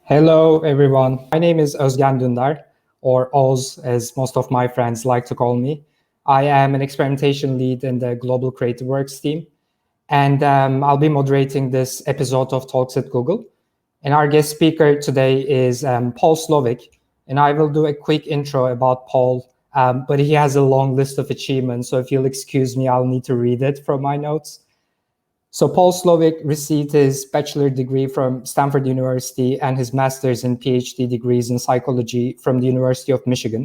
Hello, everyone. My name is Özgen Dündar, or Oz, as most of my friends like to call me. I am an experimentation lead in the Global Creative Works team, and I'll be moderating this episode of Talks at Google. And our guest speaker today is Paul Slovic, and I will do a quick intro about Paul, but he has a long list of achievements, so if you'll excuse me, I'll need to read it from my notes. So Paul Slovic received his bachelor degree from Stanford University and his master's and Ph.D. degrees in psychology from the University of Michigan.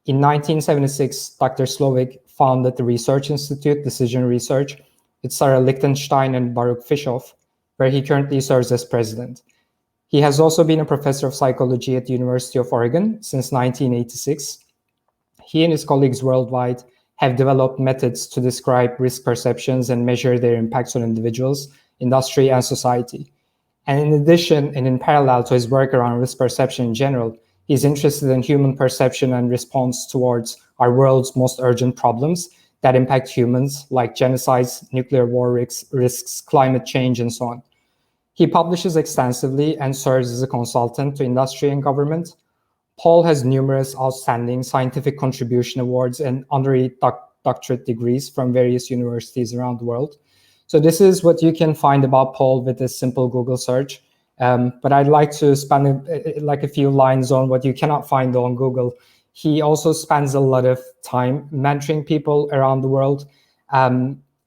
In 1976, Dr. Slovic founded the Research Institute, Decision Research, with Sarah Lichtenstein and Baruch Fischhoff, where he currently serves as president. He has also been a professor of psychology at the University of Oregon since 1986. He and his colleagues worldwide have developed methods to describe risk perceptions and measure their impacts on individuals, industry, and society. And in addition, and in parallel to his work around risk perception in general, he's interested in human perception and response towards our world's most urgent problems that impact humans, like genocides, nuclear war risks, climate change, and so on. He publishes extensively and serves as a consultant to industry and government. Paul has numerous outstanding scientific contribution awards and honorary doctorate degrees from various universities around the world. So this is what you can find about Paul with a simple Google search. But I'd like to spend a few lines on what you cannot find on Google. He also spends a lot of time mentoring people around the world,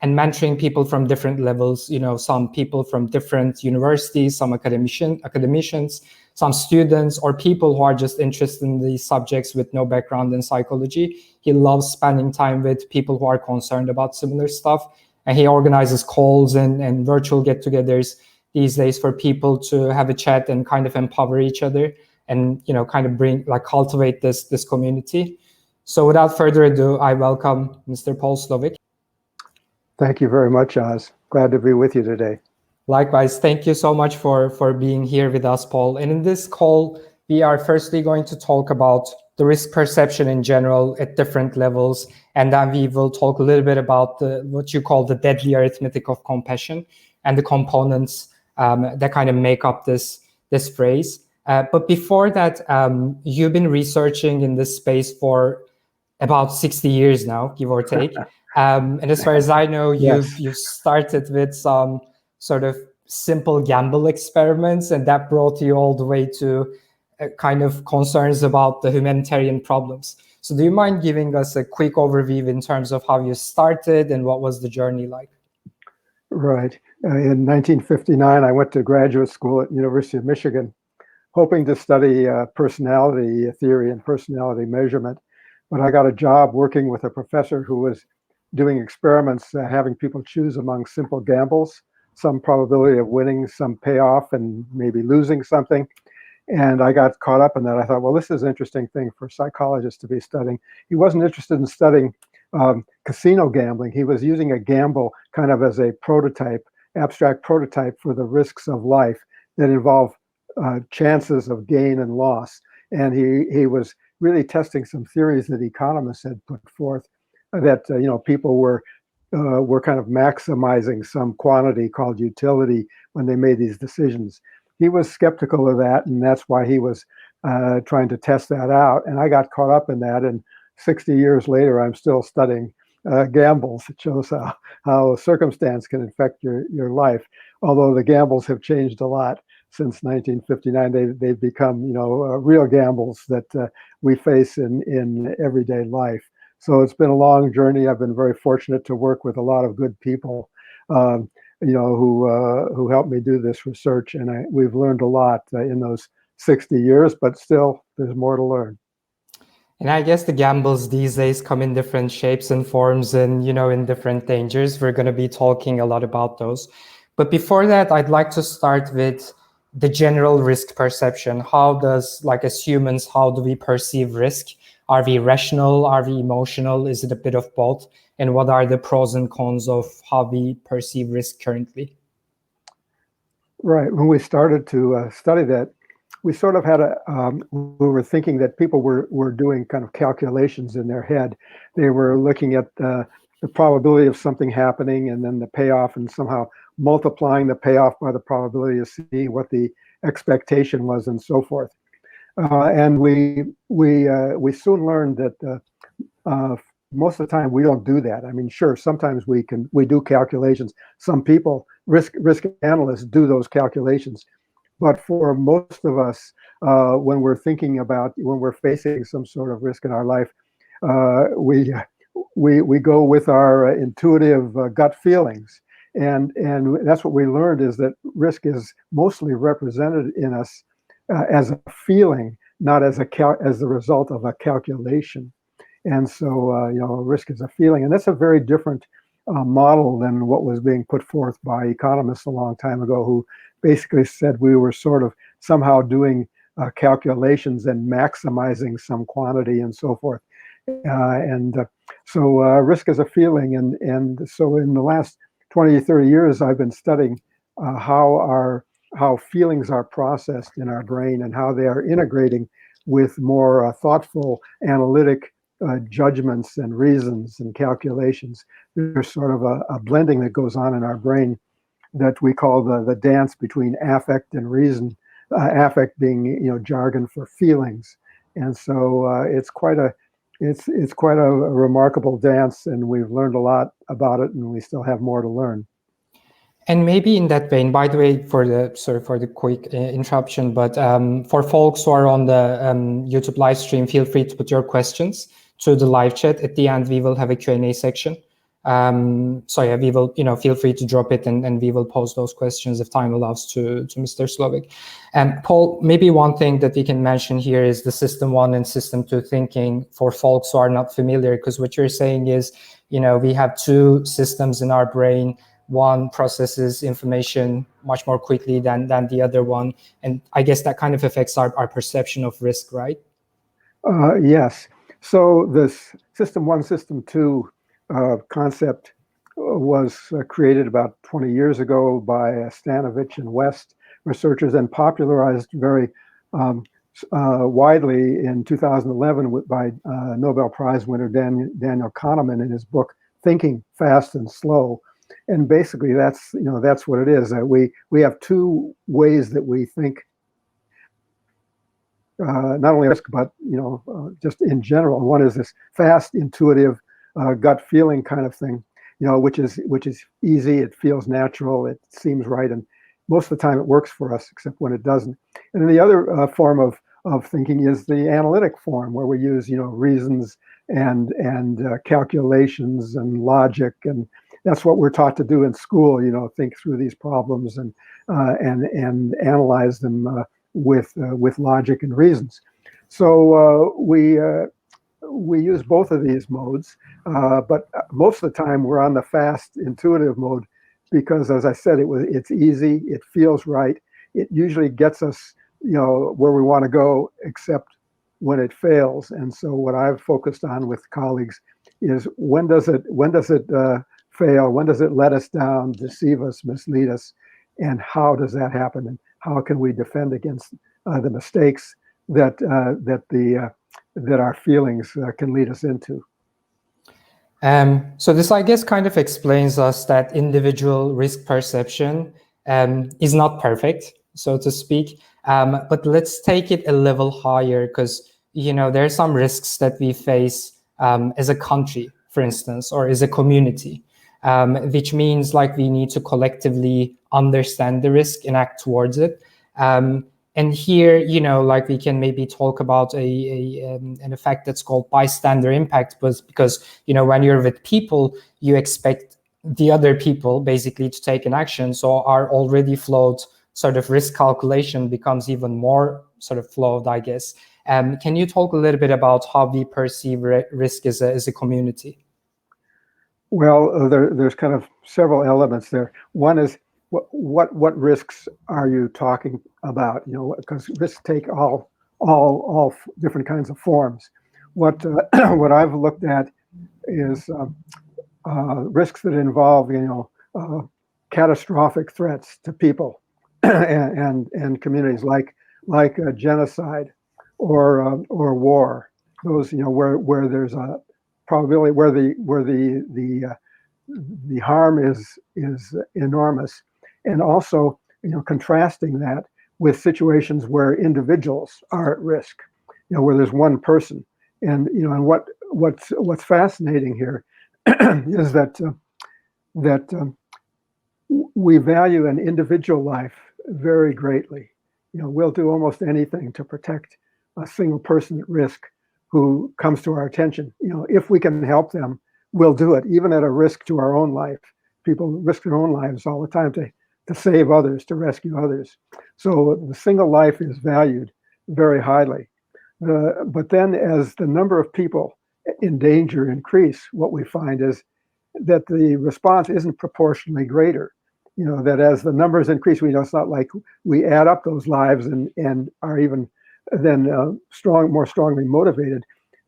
and mentoring people from different levels, some people from different universities, some academicians, some students, or people who are just interested in these subjects with no background in psychology. He loves spending time with people who are concerned about similar stuff. And he organizes calls and virtual get-togethers these days for people to have a chat and kind of empower each other and, kind of cultivate this community. So without further ado, I welcome Mr. Paul Slovic. Thank you very much, Oz. Glad to be with you today. Likewise, thank you so much for being here with us, Paul. And in this call, we are firstly going to talk about the risk perception in general at different levels. And then we will talk a little bit about what you call the deadly arithmetic of compassion and the components that kind of make up this phrase. But before that, you've been researching in this space for about 60 years now, give or take. And as far as I know, Yes. you've started with some sort of simple gamble experiments, and that brought you all the way to kind of concerns about the humanitarian problems. So do you mind giving us a quick overview in terms of how you started and what was the journey like? Right. In 1959, I went to graduate school at University of Michigan, hoping to study personality theory and personality measurement. But I got a job working with a professor who was doing experiments, having people choose among simple gambles, some probability of winning, some payoff, and maybe losing something. And I got caught up in that. I thought, well, this is an interesting thing for psychologists to be studying. He wasn't interested in studying casino gambling. He was using a gamble kind of as a prototype, abstract prototype for the risks of life that involve chances of gain and loss. And he was really testing some theories that economists had put forth that people were kind of maximizing some quantity called utility when they made these decisions. He was skeptical of that, and that's why he was trying to test that out. And I got caught up in that, and 60 years later, I'm still studying gambles. It shows how circumstance can affect your life. Although the gambles have changed a lot since 1959, they've become real gambles that we face in everyday life. So it's been a long journey. I've been very fortunate to work with a lot of good people, who helped me do this research, and we've learned a lot in those 60 years. But still, there's more to learn. And I guess the gambles these days come in different shapes and forms, and in different dangers. We're going to be talking a lot about those. But before that, I'd like to start with the general risk perception. How does, as humans, how do we perceive risk? Are we rational? Are we emotional? Is it a bit of both? And what are the pros and cons of how we perceive risk currently? Right. When we started to study that, we sort of had we were thinking that people were doing kind of calculations in their head. They were looking at the probability of something happening and then the payoff, and somehow multiplying the payoff by the probability to see what the expectation was, and so forth. And we soon learned that most of the time we don't do that. I mean, sure, sometimes we do calculations. Some people, risk analysts, do those calculations. But for most of us, when we're facing some sort of risk in our life, we go with our intuitive gut feelings, and that's what we learned, is that risk is mostly represented in us as a feeling, not as the result of a calculation. And so, risk is a feeling, and that's a very different model than what was being put forth by economists a long time ago, who basically said we were sort of somehow doing calculations and maximizing some quantity and so forth. So risk is a feeling, and so in the last 20, 30 years, I've been studying how feelings are processed in our brain and how they are integrating with more thoughtful, analytic judgments and reasons and calculations. There's sort of a blending that goes on in our brain that we call the dance between affect and reason. Affect being jargon for feelings, and so it's quite a remarkable dance, and we've learned a lot about it, and we still have more to learn. And maybe in that vein, by the way, for the quick interruption, but for folks who are on the YouTube live stream, feel free to put your questions to the live chat. At the end, we will have a Q&A section. So yeah, we will, feel free to drop it, and we will pose those questions if time allows to Mr. Slovic. And Paul, maybe one thing that we can mention here is the system 1 and system 2 thinking for folks who are not familiar, because what you're saying is, we have two systems in our brain. One processes information much more quickly than the other one. And I guess that kind of affects our perception of risk, right? Yes. So this system 1, system 2 concept was created about 20 years ago by Stanford and West researchers, and popularized very widely in 2011 by Nobel Prize winner Daniel Kahneman in his book Thinking Fast and Slow. And basically, that's what it is. We have two ways that we think, not only risk, but just in general. One is this fast, intuitive, gut feeling kind of thing, which is easy. It feels natural. It seems right, and most of the time it works for us, except when it doesn't. And then the other form of thinking is the analytic form, where we use reasons and calculations and logic, and that's what we're taught to do in school. Think through these problems and analyze them with logic and reasons. So we use both of these modes, but most of the time we're on the fast, intuitive mode, because, as I said, it's easy, it feels right, it usually gets us where we want to go, except when it fails. And so what I've focused on with colleagues is, when does it fail? When does it let us down, deceive us, mislead us? And how does that happen? And how can we defend against the mistakes that our feelings can lead us into? So this, I guess, kind of explains us that individual risk perception is not perfect, so to speak. But let's take it a level higher, because there are some risks that we face as a country, for instance, or as a community. Which means we need to collectively understand the risk and act towards it. And here, we can maybe talk about an effect that's called bystander impact, because when you're with people, you expect the other people basically to take an action. So our already flawed sort of risk calculation becomes even more sort of flawed, I guess. Can you talk a little bit about how we perceive risk as a community? Well, there's kind of several elements there. One is, what risks are you talking about? Because risks take all different kinds of forms. What what I've looked at is risks that involve catastrophic threats to people and communities, like genocide or war. Those where there's a probability, where the harm is enormous, and also contrasting that with situations where individuals are at risk, where there's one person. And and what's fascinating here is that we value an individual life very greatly. We'll do almost anything to protect a single person at risk who comes to our attention. If we can help them, we'll do it, even at a risk to our own life. People risk their own lives all the time to save others, to rescue others. So the single life is valued very highly. But then as the number of people in danger increase, what we find is that the response isn't proportionally greater. That as the numbers increase, we know it's not like we add up those lives and are even then more strongly motivated.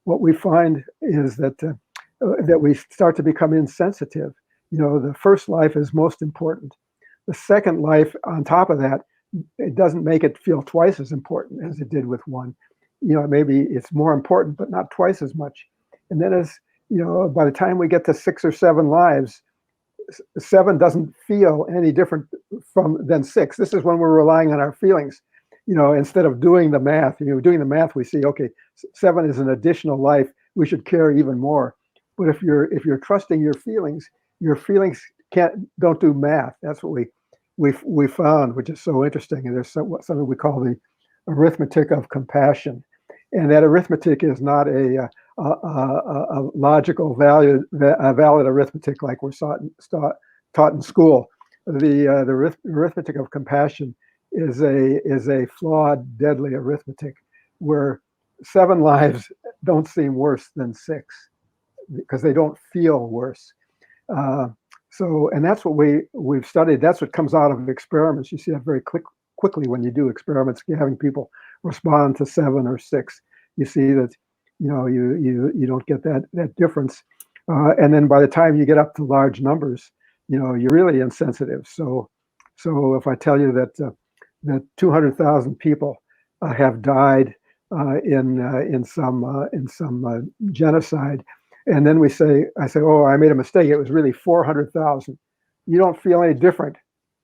What we find is that we start to become insensitive. The first life is most important. The second life, on top of that, it doesn't make it feel twice as important as it did with one. Maybe it's more important, but not twice as much. And then by the time we get to 6 or 7 lives, 7 doesn't feel any different than 6. This is when we're relying on our feelings, instead of doing the math. Doing the math, we see, okay, 7 is an additional life. We should care even more. But if you're trusting your feelings don't do math. That's what we found, which is so interesting. And there's something we call the arithmetic of compassion, and that arithmetic is not a logical valid arithmetic like we're taught in school. The arithmetic of compassion is a flawed, deadly arithmetic where 7 lives don't seem worse than 6 because they don't feel worse. And that's what we've studied. That's what comes out of experiments. You see that very quickly when you do experiments, having people respond to 7 or 6. You see that you don't get that difference. And then by the time you get up to large numbers, you're really insensitive. So if I tell you that 200,000 people have died in some genocide, and then I say, oh, I made a mistake. It was really 400,000. You don't feel any different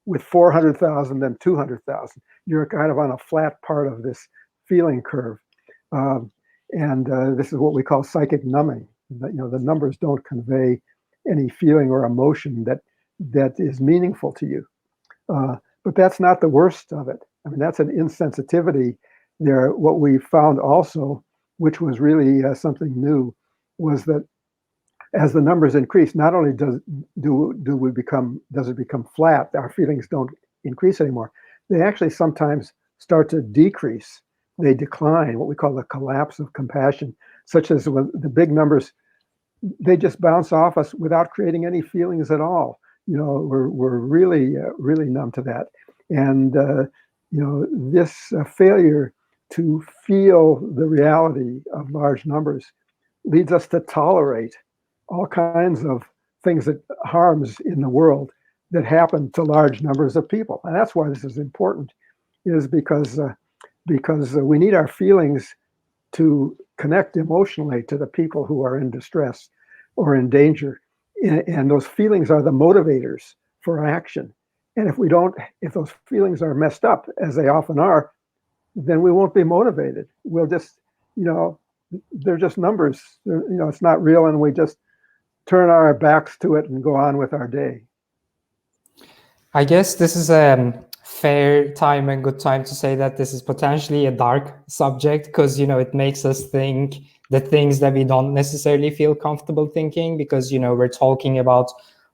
with 400,000 than 200,000. You're kind of on a flat part of this feeling curve. This is what we call psychic numbing. The numbers don't convey any feeling or emotion that is meaningful to you. But that's not the worst of it. I mean, that's an insensitivity there. What we found also, which was really something new, was that as the numbers increase, not only does it become flat, our feelings don't increase anymore. They actually sometimes start to decrease. They decline, what we call the collapse of compassion, such as when the big numbers, they just bounce off us without creating any feelings at all. We're really numb to that. And this failure to feel the reality of large numbers leads us to tolerate all kinds of things that harms in the world that happen to large numbers of people. And that's why this is important, is because we need our feelings to connect emotionally to the people who are in distress or in danger. And those feelings are the motivators for action. And if those feelings are messed up, as they often are, then we won't be motivated. We'll just, they're just numbers. It's not real, and we just turn our backs to it and go on with our day. I guess this is a fair time and good time to say that this is potentially a dark subject, because it makes us think the things that we don't necessarily feel comfortable thinking, because we're talking about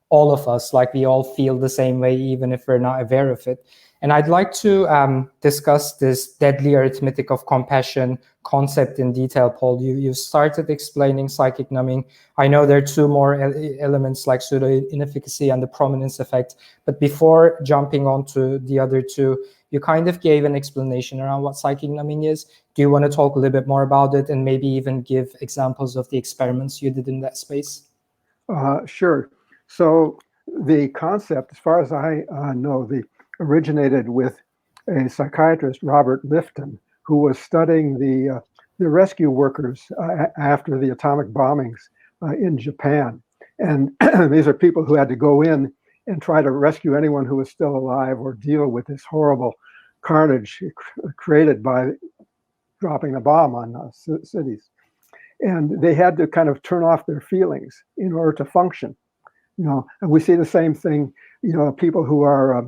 all of us, like we all feel the same way, even if we're not aware of it. And I'd like to discuss this deadly arithmetic of compassion concept in detail, Paul. You started explaining psychic numbing. I know there are 2 more elements like pseudo-inefficacy and the prominence effect. But before jumping on to the other 2, you kind of gave an explanation around what psychic numbing is. Do you want to talk a little bit more about it and maybe even give examples of the experiments you did in that space? Sure. So the concept, as far as I know, originated with a psychiatrist, Robert Lifton, who was studying the rescue workers after the atomic bombings in Japan. And these are people who had to go in and try to rescue anyone who was still alive or deal with this horrible carnage created by dropping the bomb on cities. And they had to kind of turn off their feelings in order to function. And we see the same thing, people who are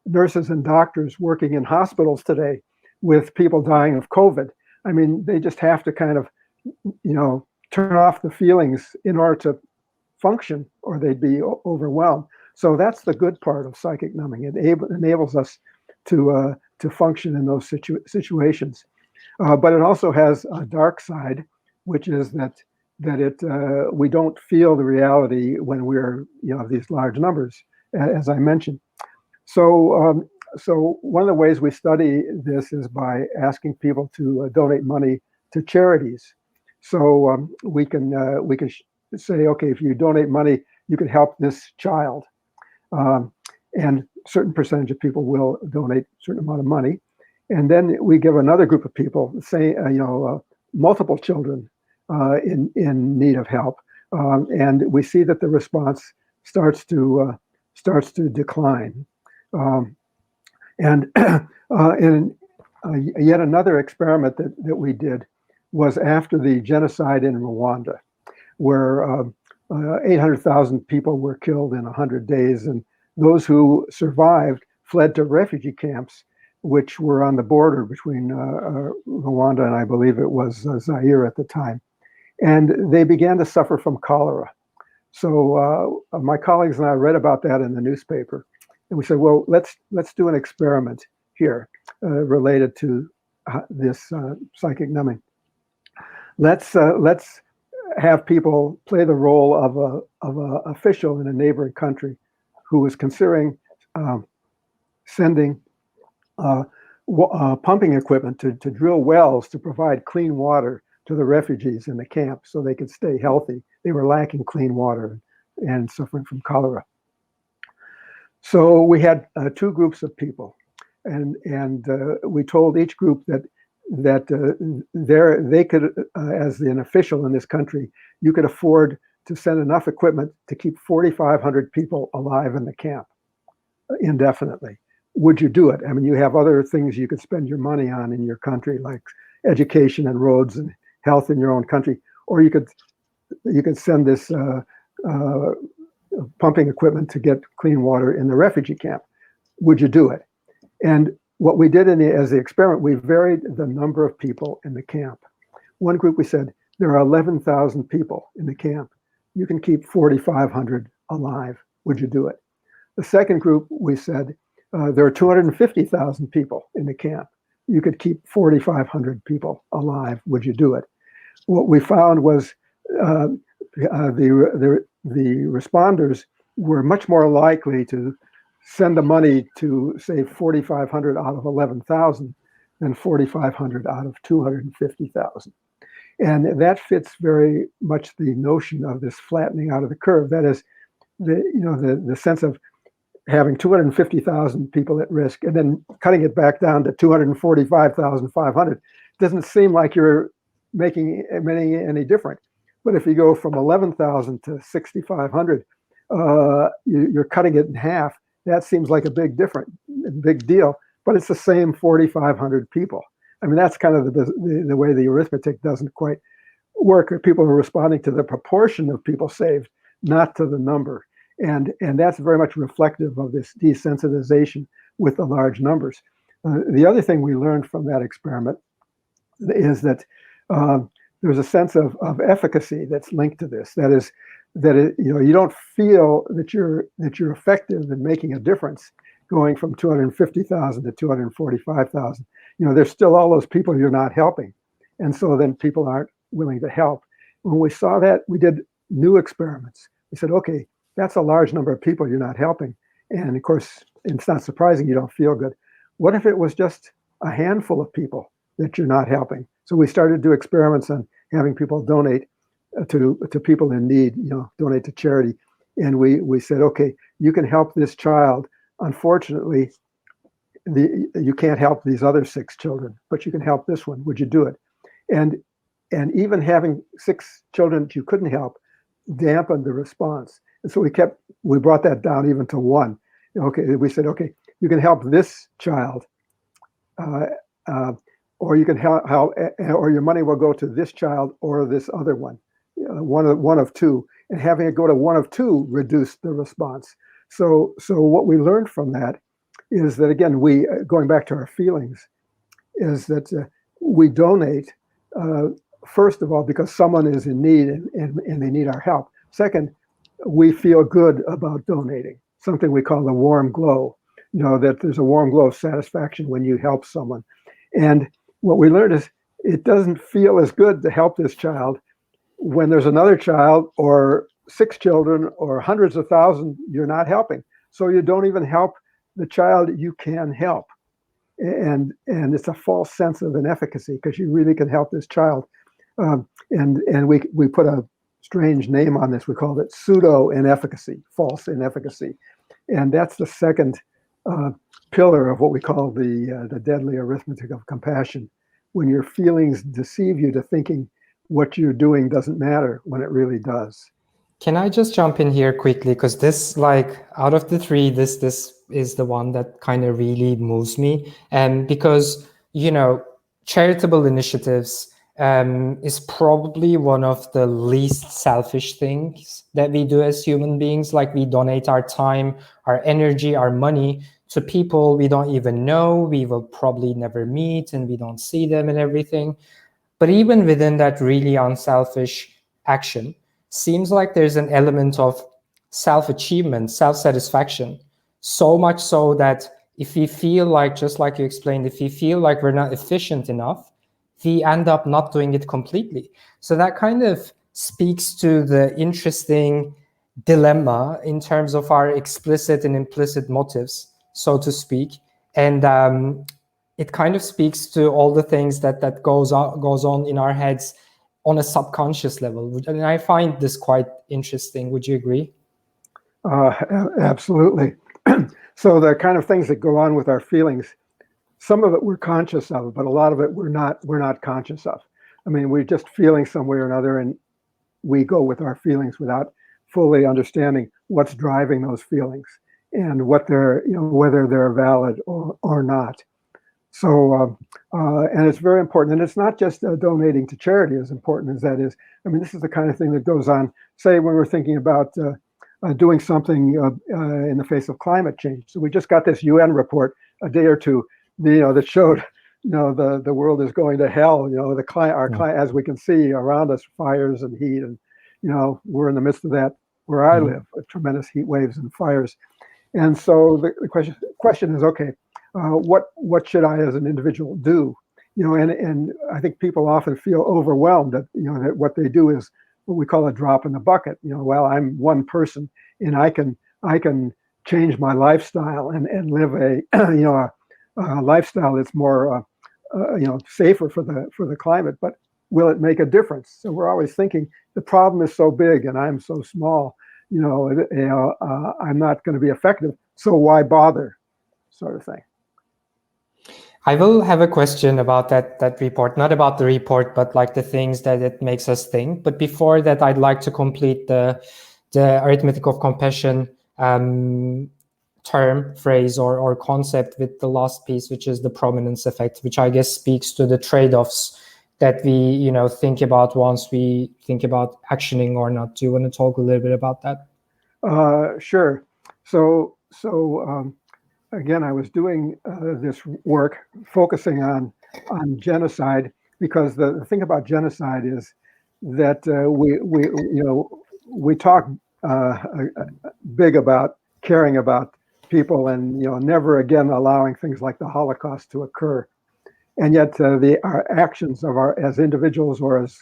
nurses and doctors working in hospitals today with people dying of COVID. I mean, they just have to kind of, turn off the feelings in order to function, or they'd be overwhelmed. So that's the good part of psychic numbing. It enables us to function in those situations. But it also has a dark side, which is that we don't feel the reality when we're these large numbers, as I mentioned. So one of the ways we study this is by asking people to donate money to charities. So we can say, okay, if you donate money, you can help this child, and a certain percentage of people will donate a certain amount of money, and then we give another group of people, say, multiple children in need of help, and we see that the response starts to decline. And in yet another experiment that we did was after the genocide in Rwanda, where 800,000 people were killed in 100 days, and those who survived fled to refugee camps, which were on the border between Rwanda and I believe it was Zaire at the time. And they began to suffer from cholera. So my colleagues and I read about that in the newspaper. And we said, well, let's do an experiment here related to this psychic numbing. Let's have people play the role of a official in a neighboring country who was considering sending pumping equipment to drill wells to provide clean water to the refugees in the camp so they could stay healthy. They were lacking clean water and suffering from cholera. So we had two groups of people, and we told each group that they could, as an official in this country, you could afford to send enough equipment to keep 4,500 people alive in the camp indefinitely. Would you do it? I mean, you have other things you could spend your money on in your country, like education and roads and health in your own country, or you could send this pumping equipment to get clean water in the refugee camp. Would you do it? And what we did as the experiment, we varied the number of people in the camp. One group, we said, there are 11,000 people in the camp. You can keep 4,500 alive. Would you do it? The second group, we said, there are 250,000 people in the camp. You could keep 4,500 people alive. Would you do it? What we found was the responders were much more likely to send the money to save 4,500 out of 11,000 than 4,500 out of 250,000. And that fits very much the notion of this flattening out of the curve. That is, the sense of having 250,000 people at risk and then cutting it back down to 245,500 doesn't seem like you're making any different. But if you go from 11,000 to 6,500, you're cutting it in half. That seems like a big deal, but it's the same 4,500 people. I mean, that's kind of the way the arithmetic doesn't quite work. People are responding to the proportion of people saved, not to the number. And that's very much reflective of this desensitization with the large numbers. The other thing we learned from that experiment is that there's a sense of efficacy that's linked to this. That is, you don't feel that you're effective in making a difference going from 250,000 to 245,000. There's still all those people you're not helping, and so then people aren't willing to help. When we saw that, we did new experiments. We said, okay, that's a large number of people you're not helping, and of course, it's not surprising you don't feel good. What if it was just a handful of people that you're not helping? So we started to do experiments on having people donate to people in need, donate to charity. And we said, okay, you can help this child. Unfortunately, you can't help these other 6 children, but you can help this one. Would you do it? And even having 6 children that you couldn't help dampened the response. And so we brought that down even to 1. Okay, we said, okay, you can help this child, uh, uh, or you can help, or your money will go to this child or this other one, one of two, and having it go to one of two reduced the response. So what we learned from that is that, again, we going back to our feelings, is that we donate, first of all, because someone is in need and they need our help. Second, we feel good about donating, something we call the warm glow, that there's a warm glow of satisfaction when you help someone. And what we learned is it doesn't feel as good to help this child when there's another child or 6 children or hundreds of thousands you're not helping. So you don't even help the child you can help. And it's a false sense of inefficacy because you really can help this child. And we put a strange name on this. We called it pseudo inefficacy, false inefficacy. And that's the second pillar of what we call the deadly arithmetic of compassion. When your feelings deceive you to thinking what you're doing doesn't matter when it really does. Can I just jump in here quickly? Because this, like, out of the three, this is the one that kind of really moves me. And because, charitable initiatives is probably one of the least selfish things that we do as human beings. Like, we donate our time, our energy, our money to people we don't even know, we will probably never meet, and we don't see them and everything. But even within that really unselfish action, seems like there's an element of self-achievement, self-satisfaction, so much so that if we feel like, just like you explained, if we feel like we're not efficient enough, we end up not doing it completely. So that kind of speaks to the interesting dilemma in terms of our explicit and implicit motives, so to speak. And it kind of speaks to all the things that goes on in our heads on a subconscious level. And I find this quite interesting. Would you agree? Absolutely. So the kind of things that go on with our feelings, some of it we're conscious of, but a lot of it we're not conscious of. I mean, we're just feeling some way or another, and we go with our feelings without fully understanding what's driving those feelings and what they're, whether they're valid or not. So, and it's very important. And it's not just donating to charity, as important as that is. I mean, this is the kind of thing that goes on, say, when we're thinking about doing something in the face of climate change. So we just got this UN report a day or two, that showed, the world is going to hell. As we can see around us, fires and heat, and we're in the midst of that where I live, with tremendous heat waves and fires. And so the question is, okay, what should I as an individual do? And I think people often feel overwhelmed that that what they do is what we call a drop in the bucket. Well, I'm one person and I can change my lifestyle and live a lifestyle that's more safer for the climate. But will it make a difference? So we're always thinking the problem is so big and I'm so small. I'm not going to be effective. So why bother? Sort of thing. I will have a question about that report, not about the report, but like the things that it makes us think. But before that, I'd like to complete the arithmetic of compassion term, phrase, or concept with the last piece, which is the prominence effect, which I guess speaks to the trade-offs that we think about once we think about actioning or not. Do you want to talk a little bit about that? Sure. So again, I was doing this work focusing on genocide, because the thing about genocide is that we talk big about caring about people and never again allowing things like the Holocaust to occur, and yet our actions as individuals or as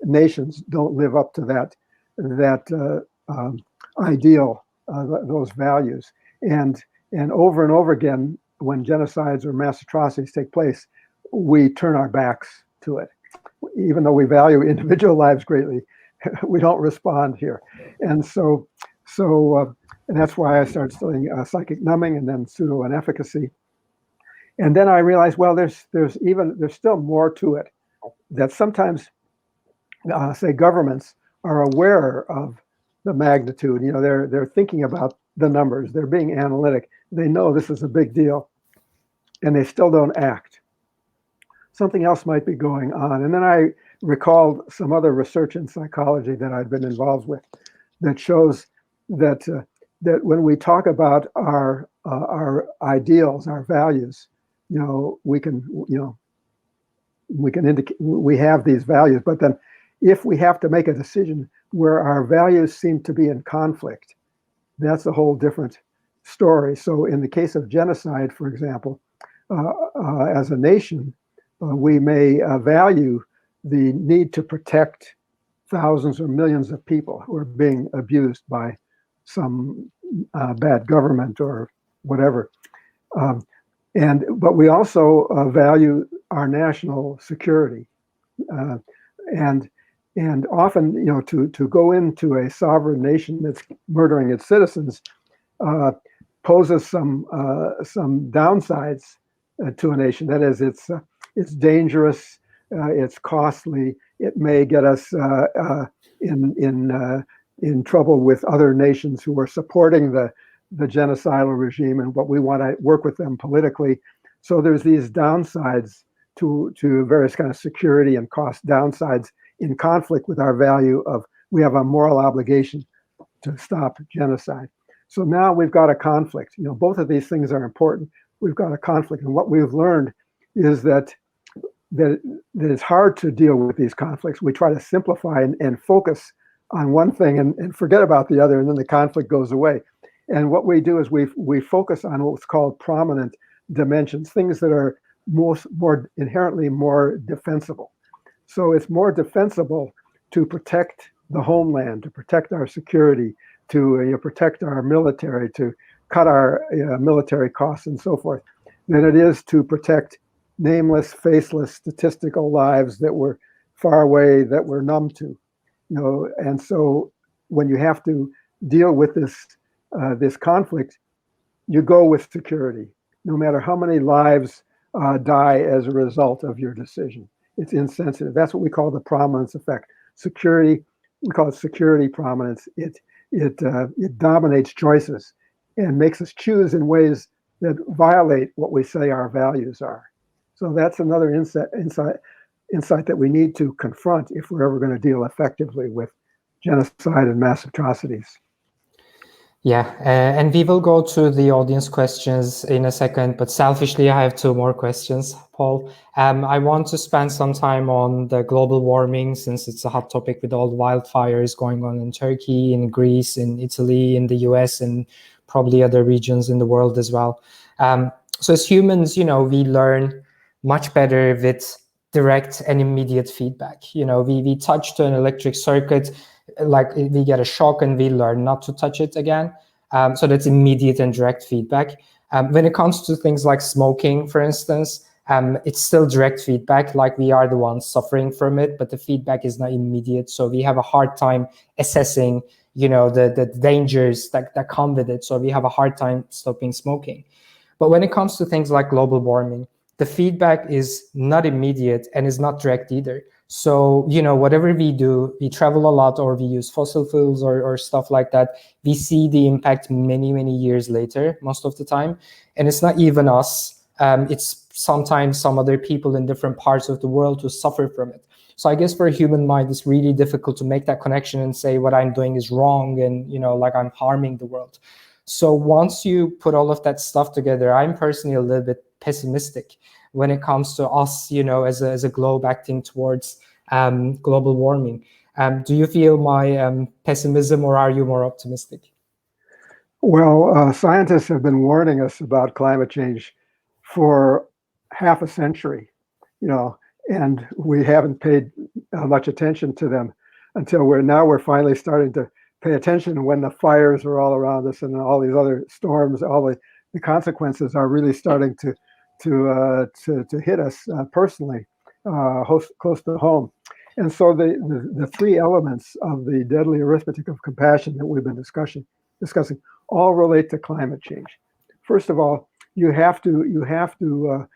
nations don't live up to that ideal, those values. And over again, when genocides or mass atrocities take place, we turn our backs to it. Even though we value individual lives greatly, we don't respond here. And so and that's why I started studying psychic numbing and then pseudo inefficacy. And then I realized, well, there's still more to it. That sometimes, say, governments are aware of the magnitude. They're thinking about the numbers. They're being analytic. They know this is a big deal. and they still don't act. Something else might be going on. And then I recalled some other research in psychology that I'd been involved with that shows that that when we talk about our ideals, our values, we can indicate we have these values, but then if we have to make a decision where our values seem to be in conflict, that's a whole different story. So in the case of genocide, for example, as a nation, we may value the need to protect thousands or millions of people who are being abused by some bad government or whatever. But we also value our national security, and often, to go into a sovereign nation that's murdering its citizens poses some downsides to a nation. That is, it's dangerous, it's costly, it may get us in trouble with other nations who are supporting the genocidal regime, and what we want to work with them politically. So there's these downsides to various kind of security and cost downsides in conflict with our value of we have a moral obligation to stop genocide. So now we've got a conflict. Both of these things are important. We've got a conflict, and what we've learned is that it's hard to deal with these conflicts. We try to simplify and focus on one thing and forget about the other, and then the conflict goes away. And what we do is we focus on what's called prominent dimensions, things that are more inherently more defensible. So it's more defensible to protect the homeland, to protect our security, to protect our military, to cut our military costs and so forth, than it is to protect nameless, faceless, statistical lives that were far away, that we're numb to. And so when you have to deal with this conflict, you go with security, no matter how many lives die as a result of your decision. It's insensitive. That's what we call the prominence effect. Security, we call it security prominence. It dominates choices and makes us choose in ways that violate what we say our values are. So that's another insight that we need to confront if we're ever going to deal effectively with genocide and mass atrocities. Yeah, and we will go to the audience questions in a second, but selfishly, I have two more questions, Paul. I want to spend some time on the global warming, since it's a hot topic with all the wildfires going on in Turkey, in Greece, in Italy, in the US, and probably other regions in the world as well. So as humans, we learn much better with direct and immediate feedback. We touch to an electric circuit, like we get a shock and we learn not to touch it again. So that's immediate and direct feedback. When it comes to things like smoking, for instance, it's still direct feedback, like we are the ones suffering from it, but the feedback is not immediate. So we have a hard time assessing, the dangers that come with it. So we have a hard time stopping smoking. But when it comes to things like global warming, the feedback is not immediate and is not direct either. So, whatever we do, we travel a lot or we use fossil fuels or stuff like that, we see the impact many, many years later, most of the time. And it's not even us. It's sometimes some other people in different parts of the world who suffer from it. So I guess for a human mind, it's really difficult to make that connection and say what I'm doing is wrong and, like I'm harming the world. So once you put all of that stuff together, I'm personally a little bit pessimistic when it comes to us, as a globe acting towards global warming. Do you feel my pessimism, or are you more optimistic? Well, scientists have been warning us about climate change for half a century, and we haven't paid much attention to them until we're finally starting to pay attention when the fires are all around us and all these other storms, all the consequences are really starting to hit us personally, close to home. And so the three elements of the deadly arithmetic of compassion that we've been discussing all relate to climate change. First of all, you have to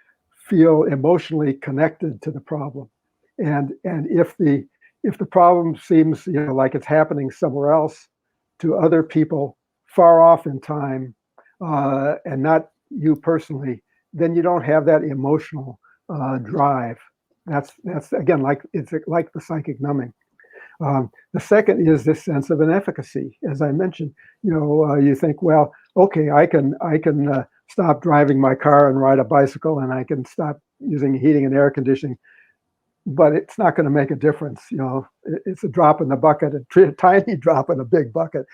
feel emotionally connected to the problem, and if the problem seems like it's happening somewhere else, to other people far off in time, and not you personally, then you don't have that emotional drive. That's again, like it's like the psychic numbing. The second is this sense of inefficacy. As I mentioned, you think, well, okay, I can stop driving my car and ride a bicycle, and I can stop using heating and air conditioning, but it's not going to make a difference. It's a drop in the bucket, a tiny drop in a big bucket.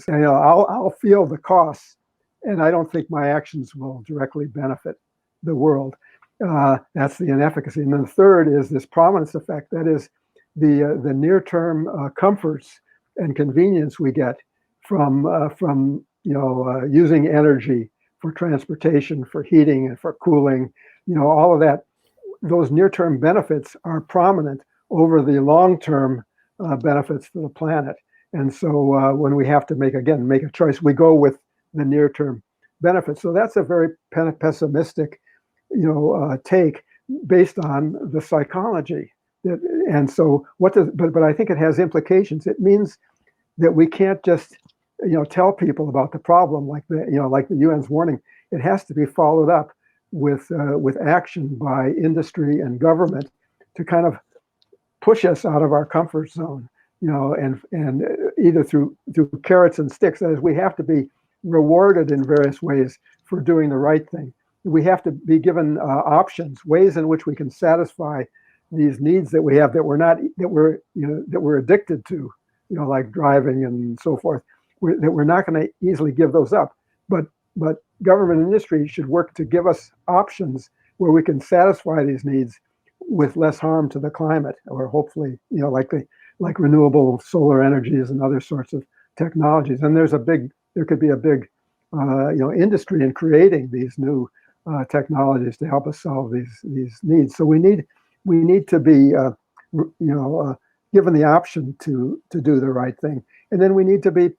So, I'll feel the costs, and I don't think my actions will directly benefit the world. That's the inefficacy. And then the third is this prominence effect. That is the near-term comforts and convenience we get from using energy for transportation, for heating, and for cooling. All of that. Those near-term benefits are prominent over the long-term benefits to the planet. And so when we have to make a choice, we go with the near-term benefits. So that's a very pessimistic, take based on the psychology. And so but I think it has implications. It means that we can't just, tell people about the problem like the UN's warning. It has to be followed up with action by industry and government to kind of push us out of our comfort zone, and either through carrots and sticks. That is, we have to be rewarded in various ways for doing the right thing. We have to be given options, ways in which we can satisfy these needs that we have that we're addicted to, like driving and so forth. That we're not going to easily give those up, but government and industry should work to give us options where we can satisfy these needs with less harm to the climate, or hopefully, like renewable solar energies and other sorts of technologies. And there could be a big, industry in creating these new technologies to help us solve these needs. So we need to be, given the option to do the right thing, and then we need to be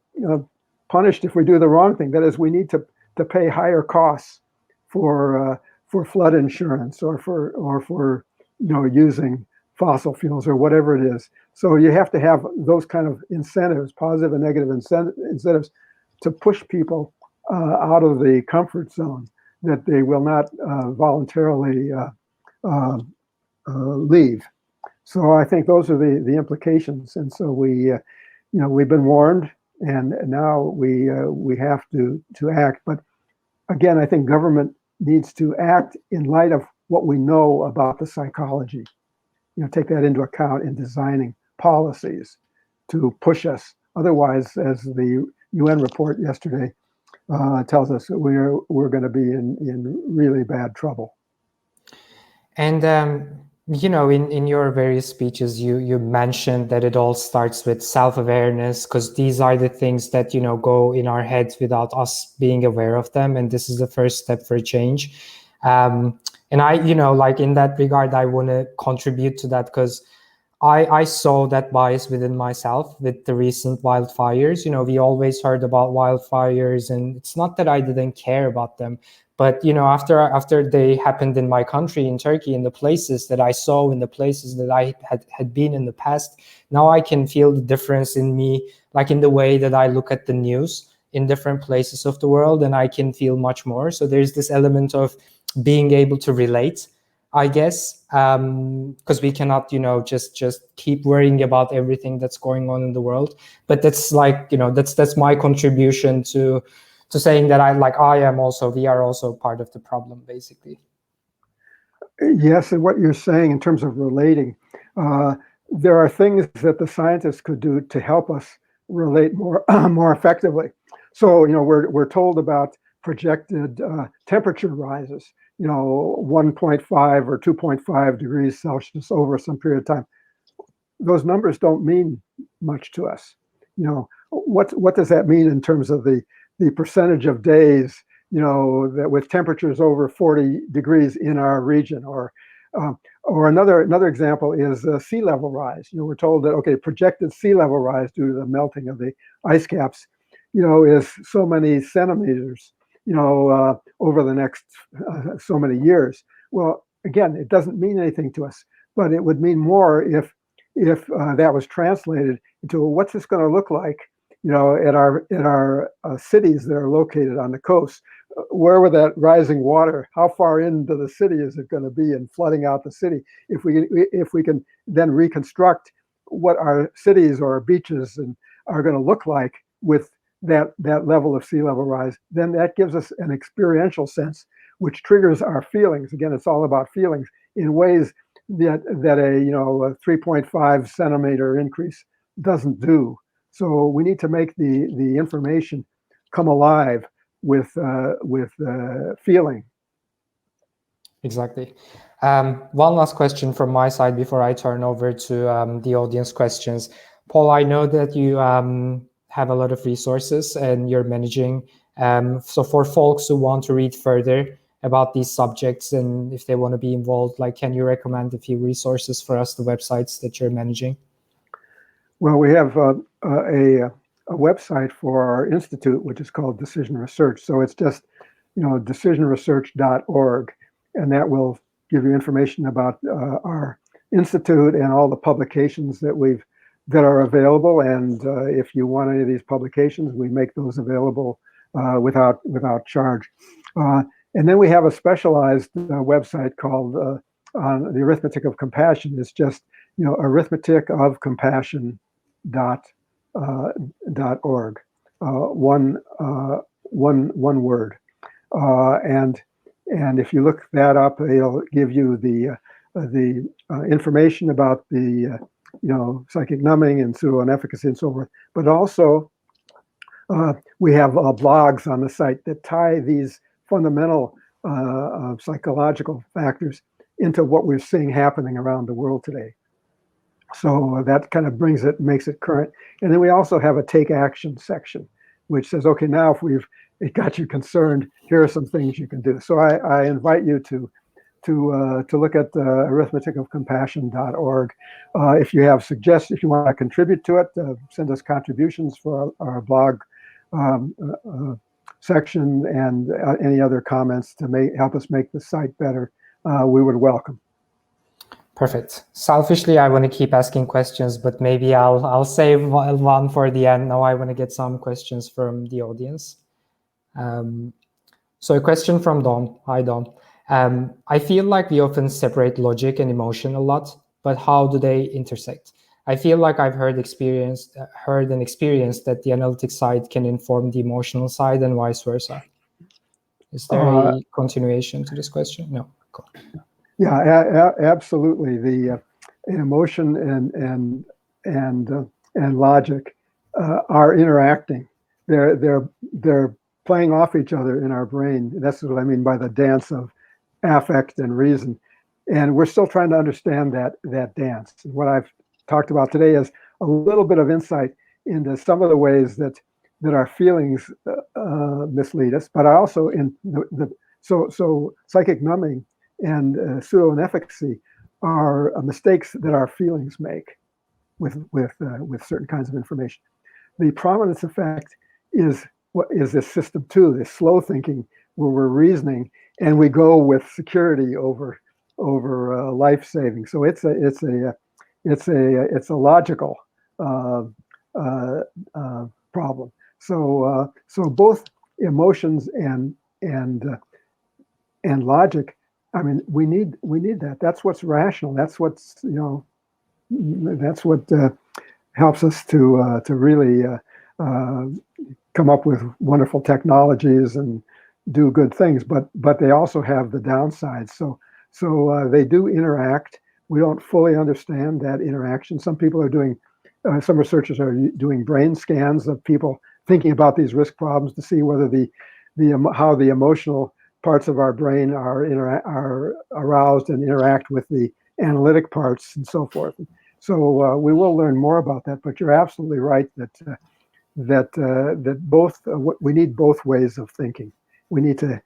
punished if we do the wrong thing. That is, we need to pay higher costs for flood insurance or for using fossil fuels or whatever it is. So you have to have those kind of incentives, positive and negative incentives, to push people out of the comfort zone that they will not voluntarily leave. So I think those are the implications. And so we've been warned, and now we have to act. But again, I think government needs to act in light of what we know about the psychology. Take that into account in designing policies to push us. Otherwise, as the UN report yesterday tells us, that we're going to be in really bad trouble. And in your various speeches, you mentioned that it all starts with self-awareness, because these are the things that go in our heads without us being aware of them, and this is the first step for change. And I, in that regard, I want to contribute to that, because I saw that bias within myself with the recent wildfires. We always heard about wildfires, and it's not that I didn't care about them, but after they happened in my country, in Turkey, in the places that I saw, in the places that I had been in the past, now I can feel the difference in me, like in the way that I look at the news in different places of the world, and I can feel much more. So there's this element of being able to relate, I guess, because we cannot, just keep worrying about everything that's going on in the world. But that's that's my contribution to saying that we are also part of the problem, basically. Yes, and what you're saying in terms of relating, there are things that the scientists could do to help us relate more effectively. So we're told about projected temperature rises, 1.5 or 2.5 degrees Celsius over some period of time. Those numbers don't mean much to us. What does that mean in terms of the percentage of days, that with temperatures over 40 degrees in our region? Or another example is sea level rise. We're told that, projected sea level rise due to the melting of the ice caps, is so many centimeters, over the next so many years. Well, again, it doesn't mean anything to us, but it would mean more if that was translated into what's this going to look like, at our cities that are located on the coast, where with that rising water, how far into the city is it going to be and flooding out the city? If we can then reconstruct what our cities or our beaches are going to look like with that level of sea level rise, then that gives us an experiential sense, which triggers our feelings. Again, it's all about feelings in ways that a 3.5 centimeter increase doesn't do. So we need to make the information come alive with feeling. Exactly. One last question from my side before I turn over to the audience questions. Paul, I know that you have a lot of resources and you're managing. So for folks who want to read further about these subjects and if they want to be involved, like, can you recommend a few resources for us, the websites that you're managing? Well, we have a website for our institute, which is called Decision Research. So it's just, decisionresearch.org, and that will give you information about our institute and all the publications that are available. And if you want any of these publications, we make those available without charge. And then we have a specialized website called on the Arithmetic of Compassion. It's just arithmetic of compassion.org, one word, and if you look that up, it'll give you the information about the psychic numbing and pseudo inefficacy and so forth. But also we have blogs on the site that tie these fundamental psychological factors into what we're seeing happening around the world today. So that kind of makes it current. And then we also have a take action section, which says, okay, now if it got you concerned, here are some things you can do. So I invite you to look at arithmeticofcompassion.org. If you have suggestions, if you want to contribute to it, send us contributions for our blog section and any other comments to help us make the site better. We would welcome. Perfect. Selfishly, I want to keep asking questions, but maybe I'll save one for the end. Now I want to get some questions from the audience. So a question from Dom. Hi, Dom. I feel like we often separate logic and emotion a lot, but how do they intersect? I feel like I've heard and experienced that the analytic side can inform the emotional side and vice versa. Is there a continuation to this question? No. Cool. Yeah, absolutely. The emotion and logic are interacting. They're playing off each other in our brain. That's what I mean by the dance of affect and reason. And we're still trying to understand that dance. What I've talked about today is a little bit of insight into some of the ways that our feelings mislead us, but also in so psychic numbing and pseudo inefficacy are mistakes that our feelings make with certain kinds of information. The prominence effect is what is this system two, this slow thinking where we're reasoning and we go with security over life saving. So it's a logical problem. So both emotions and logic. I mean, we need that. That's what's rational. That's what's that's what helps us to really come up with wonderful technologies and do good things. But they also have the downsides. So they do interact. We don't fully understand that interaction. Some people are doing, some researchers are doing brain scans of people thinking about these risk problems to see whether how the emotional parts of our brain are aroused and interact with the analytic parts and so forth. So we will learn more about that. But you're absolutely right that both we need both ways of thinking. We need to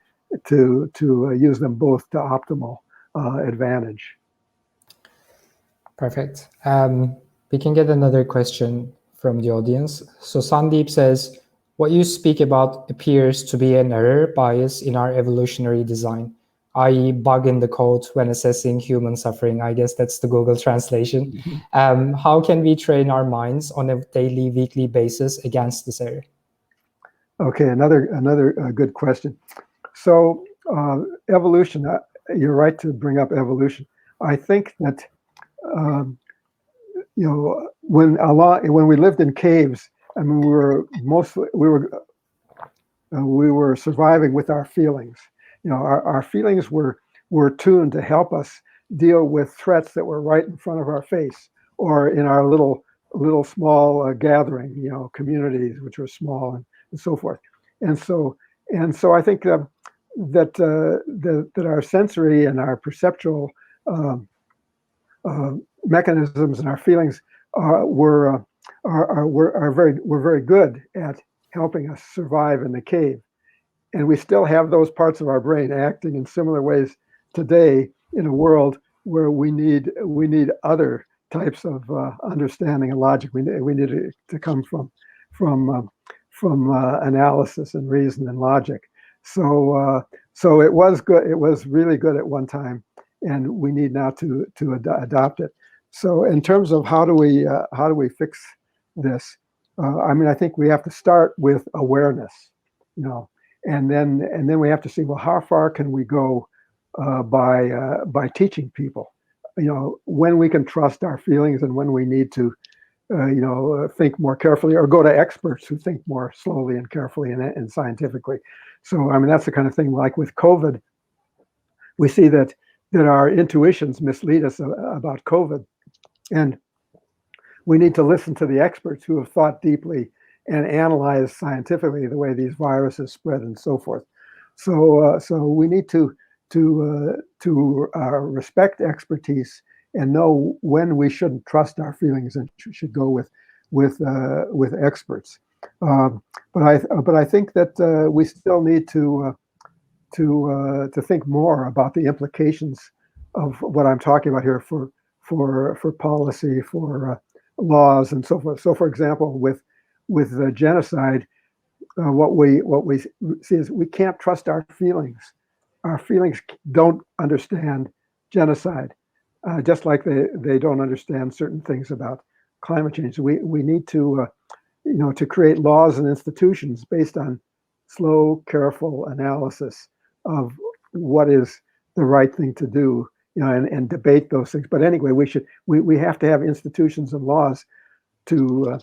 use them both to optimal advantage. Perfect. We can get another question from the audience. So Sandeep says, what you speak about appears to be an error bias in our evolutionary design, i.e. bug in the code when assessing human suffering. I guess that's the Google translation. Mm-hmm. How can we train our minds on a daily, weekly basis against this error? Okay, another good question. So evolution, you're right to bring up evolution. I think that, um, when we lived in caves, I mean, we were surviving with our feelings. Our feelings were tuned to help us deal with threats that were right in front of our face, or in our little small gathering, communities which were small, and so forth. And so I think that our sensory and our perceptual um, mechanisms and our feelings were very good at helping us survive in the cave. And we still have those parts of our brain acting in similar ways today in a world where we need other types of understanding and logic. We need it to come from analysis and reason and logic. So it was good. It was really good at one time, and we need now to adopt it. So in terms of how do we fix this? I mean, I think we have to start with awareness, and then we have to see, well, how far can we go by teaching people, when we can trust our feelings and when we need to think more carefully, or go to experts who think more slowly and carefully and scientifically. So I mean, that's the kind of thing, like with COVID, we see that our intuitions mislead us about COVID, and we need to listen to the experts who have thought deeply and analyzed scientifically the way these viruses spread and so forth. So we need to respect expertise and know when we shouldn't trust our feelings and should go with experts. But I think that we still need to think more about the implications of what I'm talking about here for policy, for laws, and so forth. So, for example, with the genocide, what we see is we can't trust our feelings. Our feelings don't understand genocide, just like they don't understand certain things about climate change. We need to create laws and institutions based on slow, careful analysis of what is the right thing to do, and debate those things. But anyway, we have to have institutions and laws to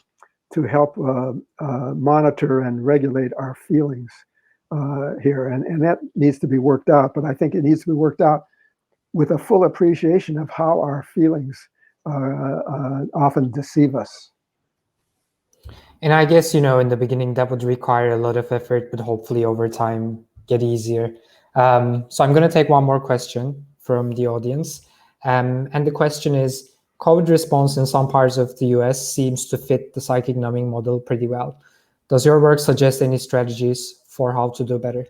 help monitor and regulate our feelings here, and that needs to be worked out. But I think it needs to be worked out with a full appreciation of how our feelings often deceive us. And I guess, in the beginning, that would require a lot of effort, but hopefully over time get easier. So I'm going to take one more question from the audience. And the question is, COVID response in some parts of the US seems to fit the psychic numbing model pretty well. Does your work suggest any strategies for how to do better?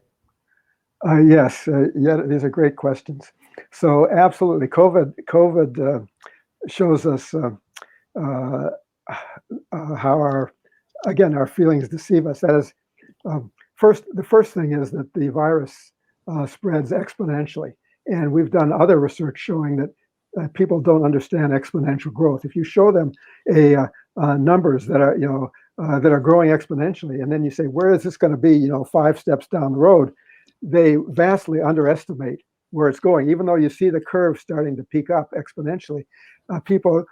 Yes, yeah, these are great questions. So absolutely, COVID shows us how our feelings deceive us. That is, the first thing is that the virus spreads exponentially, and we've done other research showing that people don't understand exponential growth. If you show them numbers that are growing exponentially, and then you say, where is this going to be 5 steps down the road, they vastly underestimate where it's going. Even though you see the curve starting to peak up exponentially, people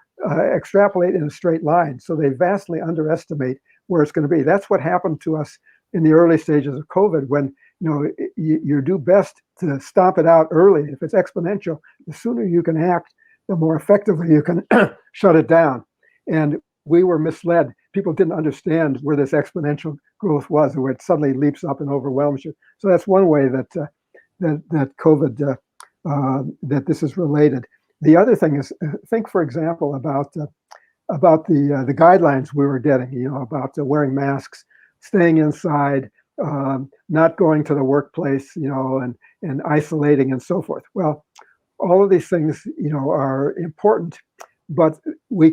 extrapolate in a straight line, so they vastly underestimate where it's going to be. That's what happened to us in the early stages of COVID, when you do best to stomp it out early. If it's exponential, the sooner you can act, the more effectively you can shut it down. And we were misled. People didn't understand where this exponential growth was, where it suddenly leaps up and overwhelms you. So that's one way that COVID, that this is related. The other thing is, think, for example, about the guidelines we were getting, about wearing masks, staying inside, not going to the workplace, and isolating and so forth. Well, all of these things, are important, but we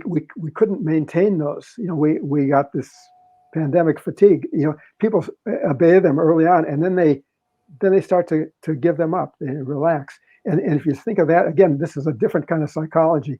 couldn't maintain those. We got this pandemic fatigue. People obey them early on, and then they start to give them up. They relax. And if you think of that, again, this is a different kind of psychology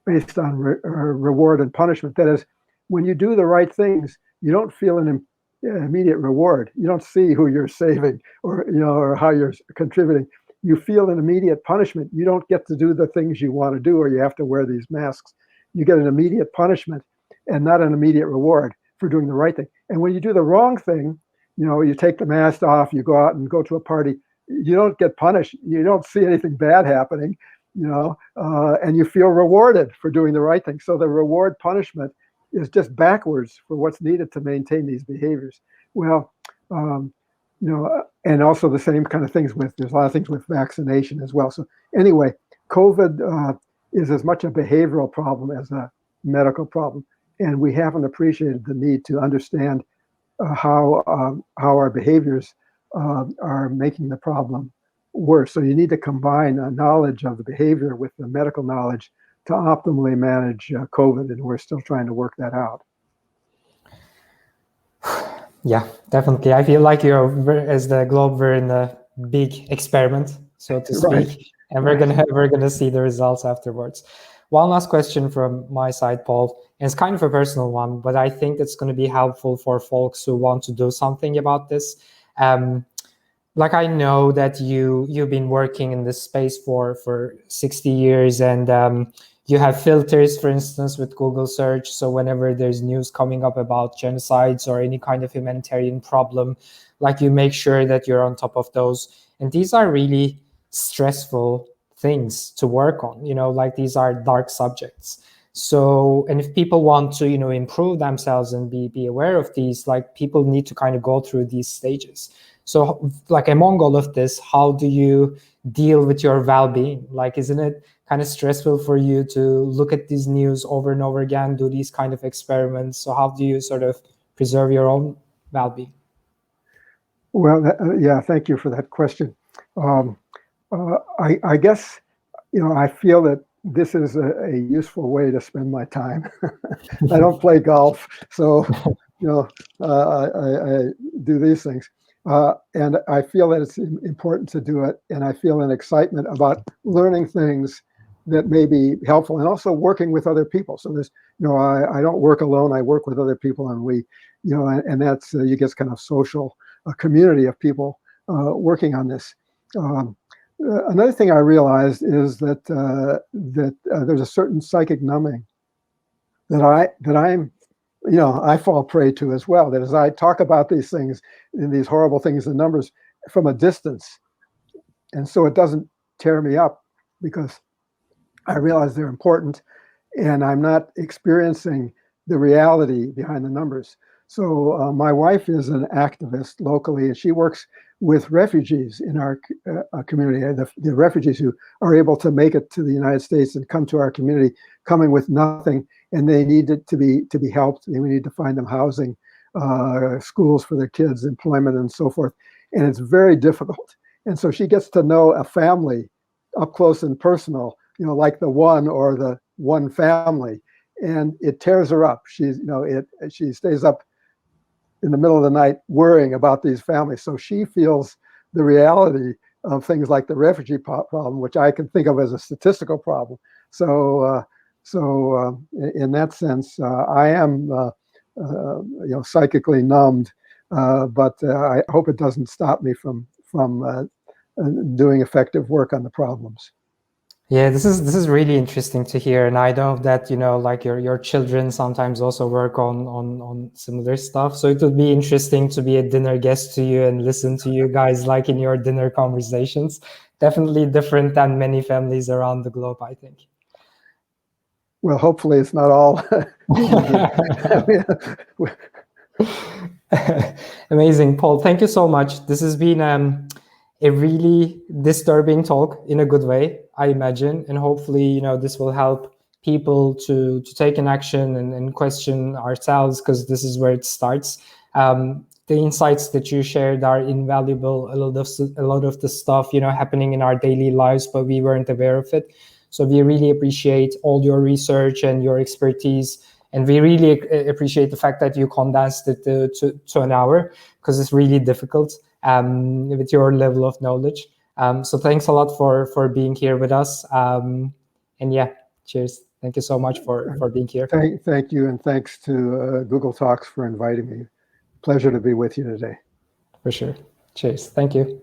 based on reward and punishment. That is, when you do the right things, you don't feel an immediate reward. You don't see who you're saving or or how you're contributing. You feel an immediate punishment. You don't get to do the things you want to do, or you have to wear these masks. You get an immediate punishment and not an immediate reward for doing the right thing. And when you do the wrong thing, you take the mask off, you go out and go to a party, you don't get punished. You don't see anything bad happening, and you feel rewarded for doing the right thing. So the reward punishment is just backwards for what's needed to maintain these behaviors. Well, and also the same kind of things there's a lot of things with vaccination as well. So anyway, COVID is as much a behavioral problem as a medical problem. And we haven't appreciated the need to understand how our behaviors are making the problem worse. So you need to combine a knowledge of the behavior with the medical knowledge to optimally manage COVID, and we're still trying to work that out. Yeah, definitely. I feel like as the globe, we're in a big experiment, so to speak, Right. and we're gonna see the results afterwards. One last question from my side, Paul, and it's kind of a personal one, but I think it's going to be helpful for folks who want to do something about this. Like I know that you've been working in this space for 60 years, and you have filters, for instance, with Google search. So whenever there's news coming up about genocides or any kind of humanitarian problem, like you make sure that you're on top of those. And these are really stressful things to work on, like these are dark subjects. So, and if people want to, improve themselves and be aware of these, like people need to kind of go through these stages. So like among all of this, how do you deal with your well-being? Like, isn't it kind of stressful for you to look at these news over and over again, do these kind of experiments? So how do you sort of preserve your own well-being? Well, yeah, thank you for that question. I guess, I feel that this is a useful way to spend my time. I don't play golf, so, I do these things. And I feel that it's important to do it. And I feel an excitement about learning things that may be helpful and also working with other people. So there's, I don't work alone. I work with other people, and we, and that's, you get kind of social community of people working on this. Another thing I realized is that there's a certain psychic numbing that I'm, I fall prey to as well. That as I talk about these things, and these horrible things, the numbers, from a distance, and so it doesn't tear me up because I realize they're important, and I'm not experiencing the reality behind the numbers. So my wife is an activist locally, and she works with refugees in our community, the refugees who are able to make it to the United States and come to our community, coming with nothing, and they need it to be helped. And we need to find them housing, schools for their kids, employment, and so forth. And it's very difficult. And so she gets to know a family up close and personal, like the one family, and it tears her up. She stays up in the middle of the night worrying about these families. So she feels the reality of things like the refugee problem, which I can think of as a statistical problem. So in that sense, I am psychically numbed, but I hope it doesn't stop me from doing effective work on the problems. Yeah, this is really interesting to hear, and I know that like your children sometimes also work on similar stuff. So it would be interesting to be a dinner guest to you and listen to you guys like in your dinner conversations. Definitely different than many families around the globe, I think. Well, hopefully it's not all. Amazing, Paul. Thank you so much. This has been a really disturbing talk in a good way, I imagine, and hopefully this will help people to take an action and question ourselves, because this is where it starts. The insights that you shared are invaluable. A lot of the stuff happening in our daily lives, but we weren't aware of it. So we really appreciate all your research and your expertise, and we really appreciate the fact that you condensed it to an hour, because it's really difficult with your level of knowledge. So thanks a lot for being here with us. And yeah, cheers. Thank you so much for being here. Thank you, and thanks to Google Talks for inviting me. pleasure to be with you today. For sure. Cheers. Thank you.